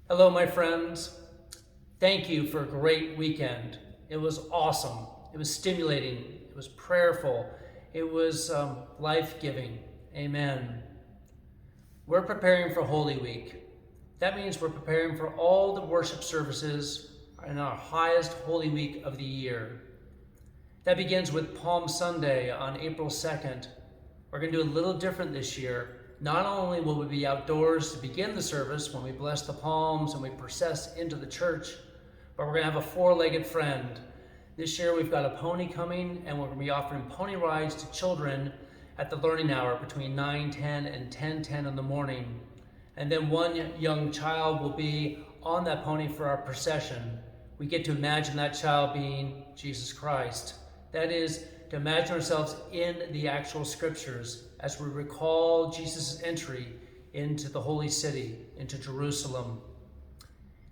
Hello, my friends. Thank you for a great weekend. It was awesome. It was stimulating. It was prayerful. It was life-giving. Amen. We're preparing for Holy Week. That means we're preparing for all the worship services in our highest Holy Week of the year. That begins with Palm Sunday on April 2nd. We're going to do a little different this year. Not only will we be outdoors to begin the service when we bless the palms and we process into the church, but we're going to have a four-legged friend. This year we've got a pony coming, and we're going to be offering pony rides to children at the learning hour between 9:10 and 10:10 in the morning. And then one young child will be on that pony for our procession. We get to imagine that child being Jesus Christ. That is, to imagine ourselves in the actual scriptures as we recall Jesus' entry into the holy city, into Jerusalem.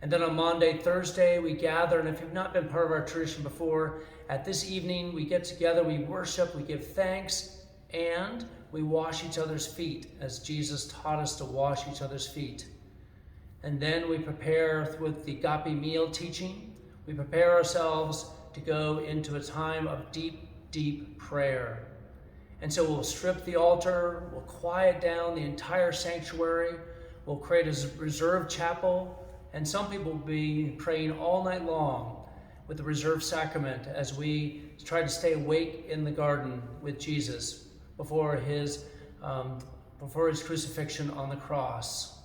And then on Maundy, Thursday, we gather, and if you've not been part of our tradition before, at this evening we get together, we worship, we give thanks, and we wash each other's feet as Jesus taught us to wash each other's feet. And then we prepare with the agape meal teaching. We prepare ourselves to go into a time of deep prayer. And so we'll strip the altar, we'll quiet down the entire sanctuary, we'll create a reserved chapel, and some people will be praying all night long with the reserved sacrament as we try to stay awake in the garden with Jesus before his crucifixion on the cross.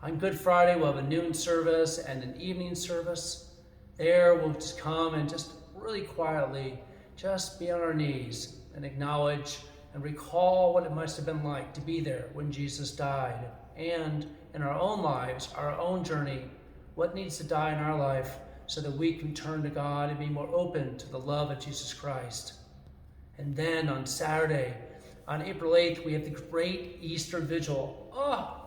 On Good Friday, we'll have a noon service and an evening service. There we'll just come and just really quietly just be on our knees and acknowledge and recall what it must have been like to be there when Jesus died. And in our own lives, our own journey, what needs to die in our life so that we can turn to God and be more open to the love of Jesus Christ. And then on Saturday, on April 8th, we have the great Easter Vigil.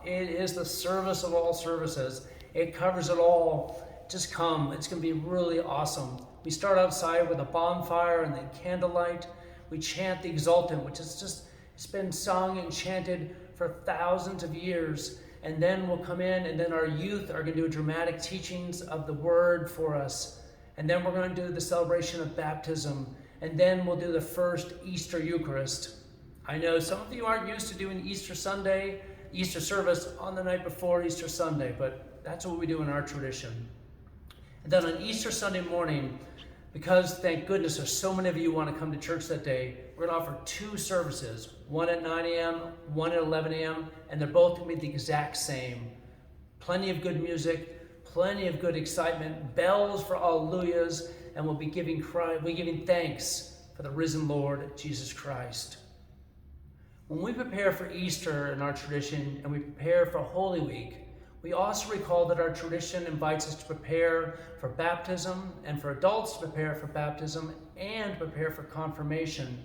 It is the service of all services. It covers it all. Just come. It's going to be really awesome. We start outside with a bonfire and then candlelight. We chant the Exultant, which is just, it's been sung and chanted for thousands of years. And then we'll come in, and then our youth are going to do dramatic teachings of the Word for us. And then we're going to do the celebration of baptism. And then we'll do the first Easter Eucharist. I know some of you aren't used to doing Easter Sunday, Easter service on the night before Easter Sunday, but that's what we do in our tradition. And then on Easter Sunday morning, because thank goodness there's so many of you who want to come to church that day, we're going to offer two services, one at 9 a.m., one at 11 a.m., and they're both going to be the exact same. Plenty of good music, plenty of good excitement, bells for alleluias, and we'll be giving thanks for the risen Lord Jesus Christ. When we prepare for Easter in our tradition and we prepare for Holy Week, we also recall that our tradition invites us to prepare for baptism and for adults to prepare for baptism and prepare for confirmation.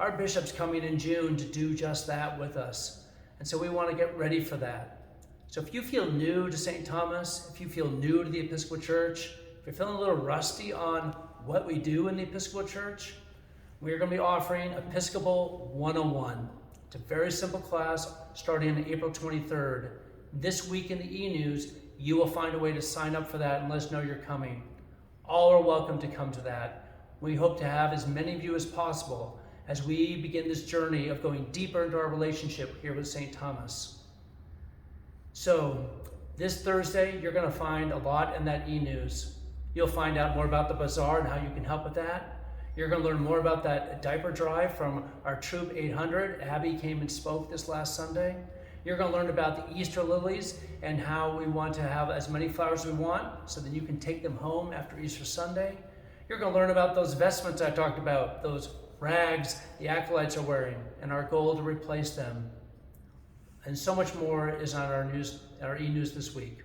Our bishop's coming in June to do just that with us. And so we want to get ready for that. So if you feel new to St. Thomas, if you feel new to the Episcopal Church, if you're feeling a little rusty on what we do in the Episcopal Church, we're going to be offering Episcopal 101. It's a very simple class starting on April 23rd. This week in the e-news, you will find a way to sign up for that and let us know you're coming. All are welcome to come to that. We hope to have as many of you as possible as we begin this journey of going deeper into our relationship here with St. Thomas. So this Thursday, you're going to find a lot in that e-news. You'll find out more about the bazaar and how you can help with that. You're going to learn more about that diaper drive from our Troop 800. Abby came and spoke this last Sunday. You're going to learn about the Easter lilies and how we want to have as many flowers as we want so that you can take them home after Easter Sunday. You're going to learn about those vestments I talked about, those rags the acolytes are wearing, and our goal to replace them. And so much more is on our e-news this week.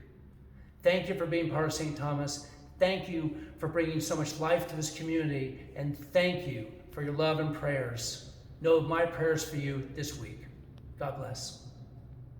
Thank you for being part of St. Thomas. Thank you for bringing so much life to this community, and thank you for your love and prayers. Know my prayers for you this week. God bless.